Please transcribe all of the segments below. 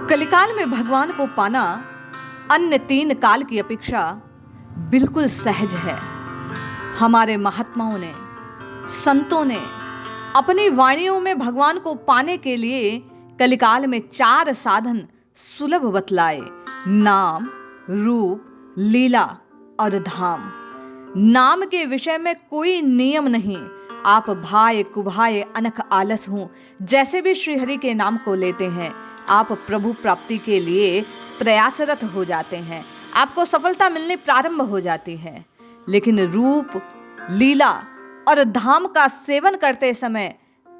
कलिकाल में भगवान को पाना अन्य तीन काल की अपेक्षा बिल्कुल सहज है। हमारे महात्माओं ने, संतों ने अपनी वाणियों में भगवान को पाने के लिए कलिकाल में 4 साधन सुलभ बतलाए: नाम, रूप, लीला और धाम। नाम के विषय में कोई नियम नहीं। आप भाए कुभाए अनख आलस हूं, जैसे भी श्रीहरि के नाम को लेते हैं आप प्रभु प्राप्ति के लिए प्रयासरत हो जाते हैं, आपको सफलता मिलनी प्रारंभ हो जाती है। लेकिन रूप, लीला और धाम का सेवन करते समय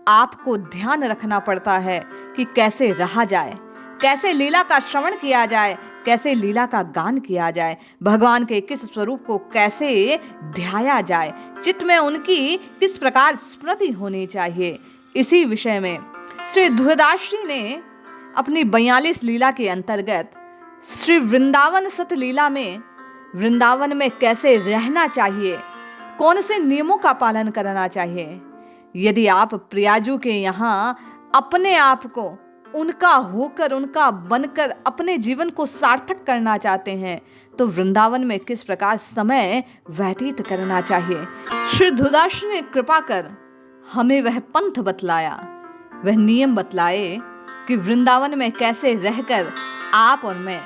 आपको ध्यान रखना पड़ता है कि कैसे रहा जाए, कैसे लीला का श्रवण किया जाए, कैसे लीला का गान किया जाए, भगवान के किस स्वरूप को कैसे ध्याया जाए, चित्त में उनकी किस प्रकार स्मृति होनी चाहिए। इसी विषय में श्री धुरदास जी ने अपनी 42 लीला के अंतर्गत श्री वृंदावन सत लीला में वृंदावन में कैसे रहना चाहिए, कौन से नियमों का पालन करना चाहिए। यदि आप प्रियाजू के यहाँ अपने आप को उनका होकर, उनका बनकर अपने जीवन को सार्थक करना चाहते हैं तो वृंदावन में किस प्रकार समय व्यतीत करना चाहिए। श्री धुरदास ने कृपा कर हमें वह पंथ बतलाया, वह नियम बतलाए कि वृंदावन में कैसे रहकर आप और मैं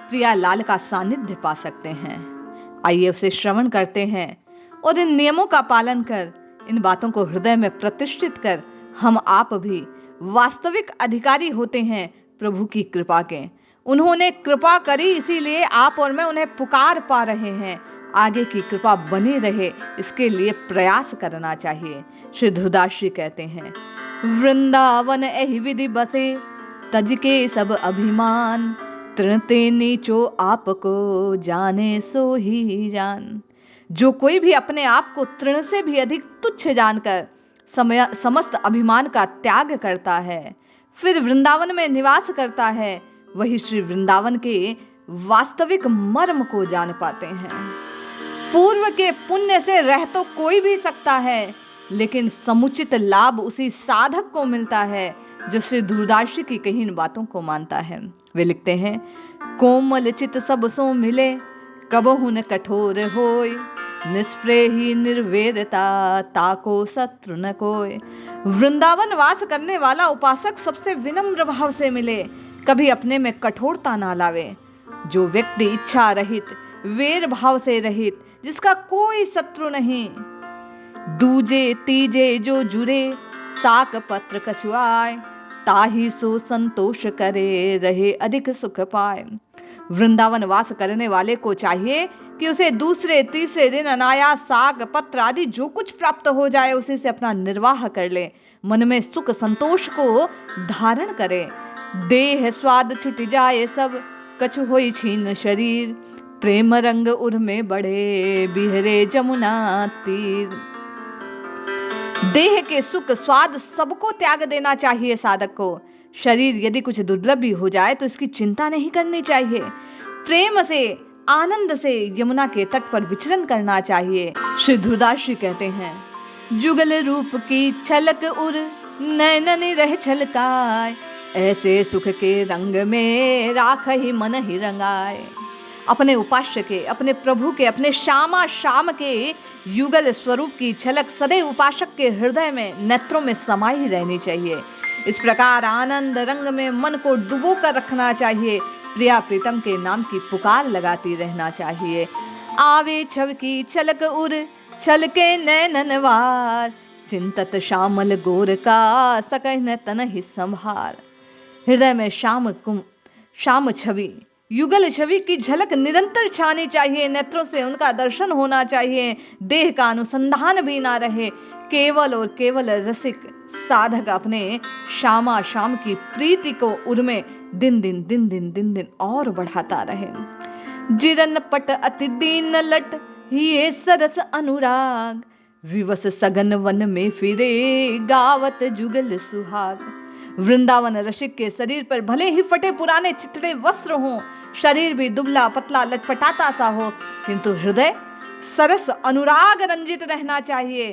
प्रियालाल का सानिध्य पा सकते हैं। आइए उसे श्रवण करते हैं और इन नियमों का पालन कर, इन बातों को हृदय में प्रतिष्ठित कर हम आप भी वास्तविक अधिकारी होते हैं प्रभु की कृपा के। उन्होंने कृपा करी, इसीलिए आप और मैं उन्हें पुकार पा रहे हैं। आगे की कृपा बनी रहे, इसके लिए प्रयास करना चाहिए। श्री धुरदास जी कहते हैं, वृंदावन एहि विधि बसे, तज के सब अभिमान, तृणते नीचो आपको, जाने सो ही जान। जो कोई भी अपने आप को तृण से भी अधिक तुच्छ जानकर समस्त अभिमान का त्याग करता है, फिर वृंदावन में निवास करता है, वही श्री वृंदावन के वास्तविक मर्म को जान पाते हैं। पूर्व के पुण्य से रह तो कोई भी सकता है, लेकिन समुचित लाभ उसी साधक को मिलता है जो श्री धुरदास जी की कही इन बातों को मानता है। वे लिखते हैं, कोमल चित सब सो मिले, कबहु न कठोर होय, निष्प्रेही निर्वेदता, ताको शत्रु न कोय। वृंदावन वास करने वाला उपासक सबसे विनम्र भाव से मिले, कभी अपने में कठोरता ना लावे। जो व्यक्ति इच्छा रहित, वेर भाव से रहित, जिसका कोई शत्रु नहीं, दूजे तीजे जो जुरे, साक पत्र कछुआए, ताही सो संतोष करे, रहे अधिक सुख पाए। वृंदावन वास करने वाले को चाहिए कि उसे दूसरे तीसरे दिन अनायास साग पत्र आदि जो कुछ प्राप्त हो जाए उसी से अपना निर्वाह कर ले, मन में सुख संतोष को धारण करे। देह स्वाद छुट जाए सब, कछु होई छीन शरीर, प्रेम रंग उर में बढ़े, बिहरे जमुना तीर। देह के सुख स्वाद सबको त्याग देना चाहिए साधक को। शरीर यदि कुछ दुर्लभ भी हो जाए तो इसकी चिंता नहीं करनी चाहिए। प्रेम से, आनंद से यमुना के तट पर विचरण करना चाहिए। श्री धुरदास जी कहते हैं, जुगल रूप की छलक उर, नैनन रह छलकाय, ऐसे सुख के रंग में राख ही मन ही रंगाए। अपने उपास्य के, अपने प्रभु के, अपने श्यामा श्याम के युगल स्वरूप की झलक सदैव उपासक के हृदय में, नेत्रों में समाई रहनी चाहिए। इस प्रकार आनंद रंग में मन को डुबो कर रखना चाहिए। प्रिया प्रीतम के नाम की पुकार लगाती रहना चाहिए। आवे छव की छलक उर, छलके नैनन वार, चिंतत श्यामल गोर का, सकह न तन ही संभार। हृदय में श्याम छवि, युगल छवि की झलक निरंतर छानी चाहिए। नेत्रों से उनका दर्शन होना चाहिए। देह का अनुसंधान भी ना रहे। केवल और केवल रसिक साधक अपने श्यामा श्याम की प्रीति को उर्मे दिन दिन और बढ़ाता रहे। जिरन पट अति दीन लट, ये सरस अनुराग, विवस सगन वन में फिरे, गावत जुगल सुहाग। वृंदावन रसिक के शरीर पर भले ही फटे पुराने चितड़े वस्त्र हों, शरीर भी दुबला पतला लटपटाता सा हो, किंतु हृदय सरस अनुराग रंजित रहना चाहिए।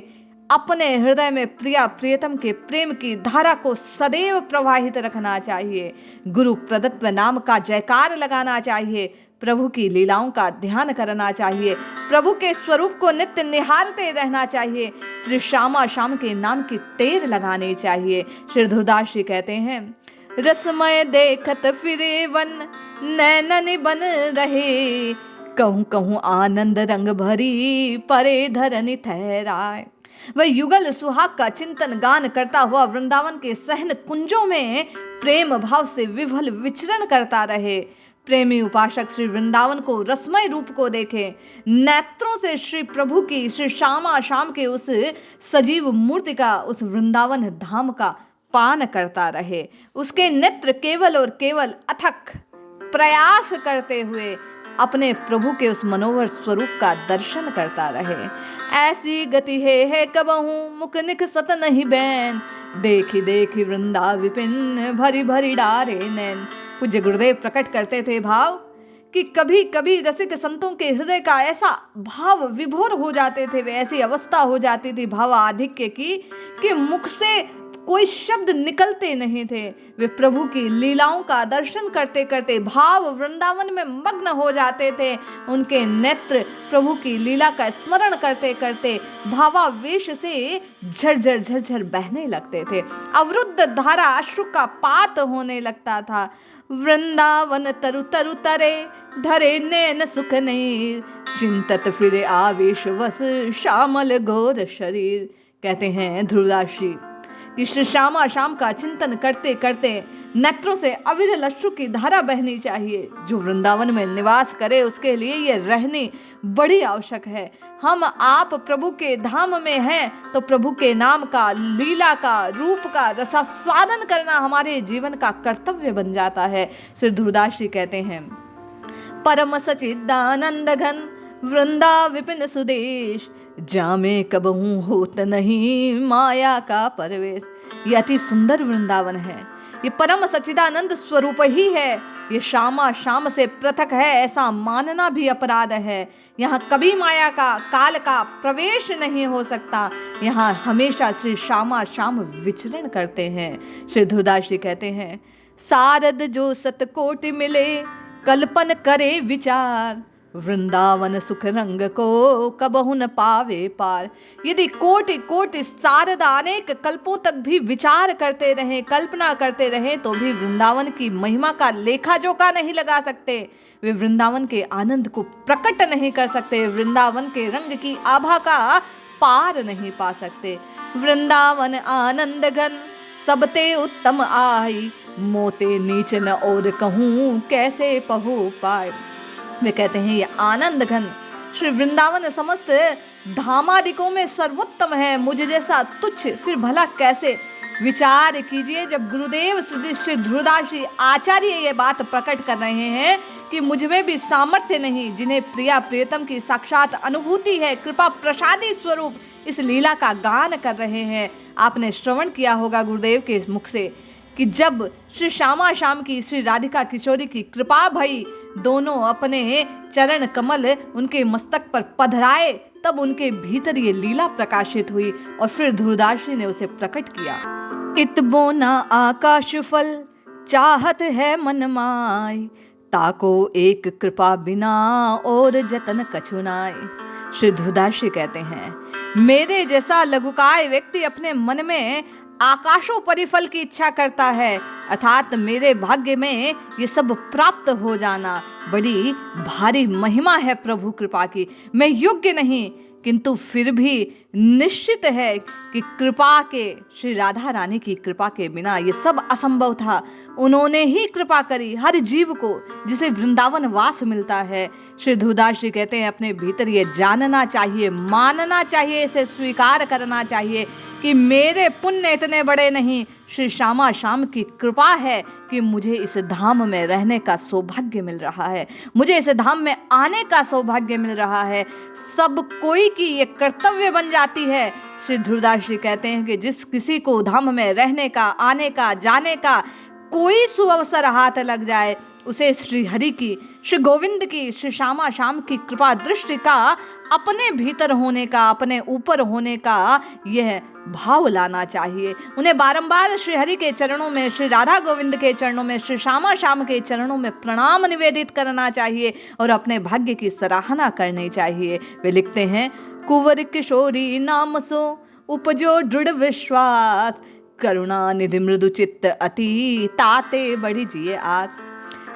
अपने हृदय में प्रिया प्रियतम के प्रेम की धारा को सदैव प्रवाहित रखना चाहिए। गुरु प्रदत्त नाम का जयकार लगाना चाहिए। प्रभु की लीलाओं का ध्यान करना चाहिए। प्रभु के स्वरूप को नित्य निहारते रहना चाहिए। श्री श्यामा श्याम के नाम की टेर लगानी चाहिए। श्री धुरदास जी कहते हैं, रसमय देखत फिरे वन नैनन बन रहे, कहूँ कहूँ आनंद रंग भरी परे धरनी ठहराए। वह युगल सुहाग का चिंतन गान करता हुआ वृंदावन के सहन कुंजों में प्रेम भाव से विभल विचरण करता रहे। प्रेमी उपासक श्री वृंदावन को रसमय रूप को देखे, नेत्रों से श्री प्रभु की, श्री श्यामा श्याम के उस सजीव मूर्ति का, उस वृंदावन धाम का पान करता रहे। उसके नेत्र केवल और केवल अथक प्रयास करते हुए अपने प्रभु के उस मनोहर स्वरूप का दर्शन करता रहे। ऐसी गति है कबहू मुख निकसत नहीं बैन, देखी देखी वृंदा विपिन भरी भरी डारे नैन। पूज्य गुरुदेव प्रकट करते थे भाव कि कभी कभी रसिक संतों के हृदय का ऐसा भाव विभोर हो जाते थे, वे ऐसी अवस्था हो जाती थी भावाधिक्य की कि मुख से कोई शब्द निकलते नहीं थे। वे प्रभु की लीलाओं का दर्शन करते करते भाव वृंदावन में मग्न हो जाते थे। उनके नेत्र प्रभु की लीला का स्मरण करते करते भावावेश से झरझर झरझर बहने लगते थे। अवरुद्ध धारा अश्रु का पात होने लगता था। वृंदावन तरु तरु तरे धरे नैन सुख नहीं, चिंतत फिरे आवेश वस श्यामल घोर शरीर। कहते हैं ध्रुवदास जी कि श्री श्यामा श्याम का चिंतन करते करते नेत्रों से अविरल अश्रु की धारा बहनी चाहिए। जो वृंदावन में निवास करे उसके लिए ये रहनी बड़ी आवश्यक है। हम आप प्रभु के धाम में हैं तो प्रभु के नाम का, लीला का, रूप का रसास्वादन करना हमारे जीवन का कर्तव्य बन जाता है। श्री धुरदास जी कहते हैं, परम सचिदानंद घन वृंदा विपिन सुदेश, जामे कबहू होत नहीं माया का परवेश। ये अति सुंदर वृंदावन है। ये परम सच्चिदानंद स्वरूप ही है। ये श्यामा श्याम से पृथक है ऐसा मानना भी अपराध है। यहाँ कभी माया का, काल का प्रवेश नहीं हो सकता। यहाँ हमेशा श्री श्यामा श्याम विचरण करते हैं। श्री धुरदास जी कहते हैं, सारद जो सतकोटि मिले कल्पन करे विचार, वृंदावन सुख रंग को कबहु न पावे पार। यदि कोटि कोटि शारदा अनेक कल्पों तक भी विचार करते रहें, कल्पना करते रहें, तो भी वृंदावन की महिमा का लेखा जोखा नहीं लगा सकते। वे वृंदावन के आनंद को प्रकट नहीं कर सकते, वृंदावन के रंग की आभा का पार नहीं पा सकते। वृंदावन आनंद घन सबते उत्तम आई, मोते नीच न और कहूँ कैसे पहु पाए। वे कहते हैं ये आनंद घन श्री वृंदावन समस्त धामादिकों में सर्वोत्तम है, मुझ जैसा तुच्छ फिर भला कैसे। विचार कीजिए, जब गुरुदेव श्री धुरदास जी आचार्य ये बात प्रकट कर रहे हैं कि मुझ में भी सामर्थ्य नहीं, जिन्हें प्रिया प्रियतम की साक्षात अनुभूति है, कृपा प्रसादी स्वरूप इस लीला का गान कर रहे हैं। आपने श्रवण किया होगा गुरुदेव के मुख से कि जब श्री श्यामा श्याम की, श्री राधिका किशोरी की कृपा भई, दोनों अपने चरण कमल उनके मस्तक पर पधराए, तब उनके भीतर ये लीला प्रकाशित हुई और फिर धुरदास जी ने उसे प्रकट किया। इतबोना आकाश फल चाहत है मन माय, ताको एक कृपा बिना और जतन कछुनाय। श्री धुरदास जी कहते हैं, मेरे जैसा लघुकाय व्यक्ति अपने मन में आकाशों परिफल की इच्छा करता है, अर्थात मेरे भाग्य में ये सब प्राप्त हो जाना बड़ी भारी महिमा है प्रभु कृपा की। मैं योग्य नहीं, किंतु फिर भी निश्चित है कि कृपा के, श्री राधा रानी की कृपा के बिना ये सब असंभव था। उन्होंने ही कृपा करी हर जीव को जिसे वृंदावन वास मिलता है। श्री धुरदास जी कहते हैं, अपने भीतर ये जानना चाहिए, मानना चाहिए, इसे स्वीकार करना चाहिए कि मेरे पुण्य इतने बड़े नहीं, श्री श्यामा श्याम की कृपा है कि मुझे इस धाम में रहने का सौभाग्य मिल रहा है, मुझे इस धाम में आने का सौभाग्य मिल रहा है। सब कोई की ये कर्तव्य बन जाती है। श्री धुरदास जी कहते हैं कि जिस किसी को धाम में रहने का, आने का, जाने का कोई सुअवसर हाथ लग जाए, उसे श्री हरि की, श्री गोविंद की, श्री श्यामा श्याम की कृपा दृष्टि का, अपने भीतर होने का, अपने ऊपर होने का यह भाव लाना चाहिए। उन्हें बारंबार श्री हरि के चरणों में, श्री राधा गोविंद के चरणों में, श्री श्यामा श्याम के चरणों में प्रणाम निवेदित करना चाहिए और अपने भाग्य की सराहना करनी चाहिए। वे लिखते हैं, कुंवर किशोरी नाम सो उपजो दृढ़ विश्वास, करुणा निधि मृदु चित्त अति, ताते बढ़ी जिए आस।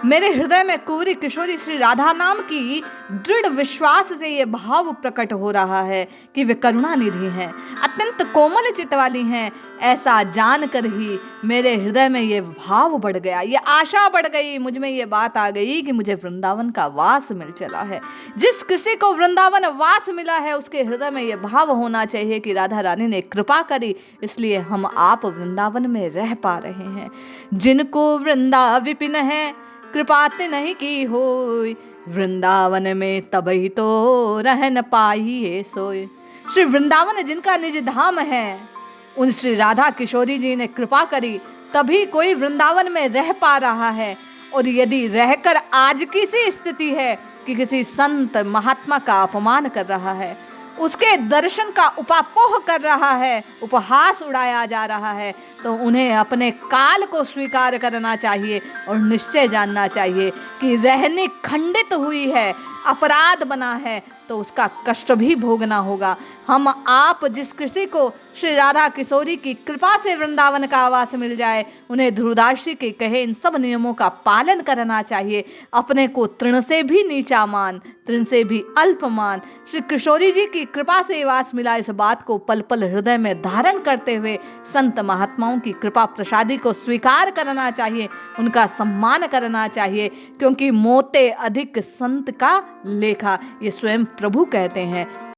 मेरे हृदय में कुंवरी किशोरी श्री राधा नाम की दृढ़ विश्वास से ये भाव प्रकट हो रहा है कि वे करुणा निधि हैं, अत्यंत कोमल चित्त वाली हैं। ऐसा जानकर ही मेरे हृदय में ये भाव बढ़ गया, ये आशा बढ़ गई, मुझ में ये बात आ गई कि मुझे वृंदावन का वास मिल चला है। जिस किसी को वृंदावन वास मिला है उसके हृदय में ये भाव होना चाहिए कि राधा रानी ने कृपा करी, इसलिए हम आप वृंदावन में रह पा रहे हैं। जिनको वृंदा विपिन है कृपाते नहीं की होय, वृंदावन में तबही तो रह न पाई सोय। श्री वृंदावन जिनका निज धाम है, उन श्री राधा किशोरी जी ने कृपा करी, तभी कोई वृंदावन में रह पा रहा है। और यदि रहकर आज की सी स्थिति है कि किसी संत महात्मा का अपमान कर रहा है, उसके दर्शन का उपापोह कर रहा है, उपहास उड़ाया जा रहा है, तो उन्हें अपने काल को स्वीकार करना चाहिए और निश्चय जानना चाहिए कि रहनी खंडित हुई है, अपराध बना है, तो उसका कष्ट भी भोगना होगा। हम आप जिस किसी को श्री राधा किशोरी की कृपा से वृंदावन का आवास मिल जाए, उन्हें ध्रुवदास जी के कहे इन सब नियमों का पालन करना चाहिए। अपने को तृण से भी नीचा मान, तृण से भी अल्प मान। श्री किशोरी जी की कृपा से वास मिला, इस बात को पल पल हृदय में धारण करते हुए संत महात्माओं की कृपा प्रसादी को स्वीकार करना चाहिए, उनका सम्मान करना चाहिए, क्योंकि मोते अधिक संत का लेखा, ये स्वयं प्रभु कहते हैं।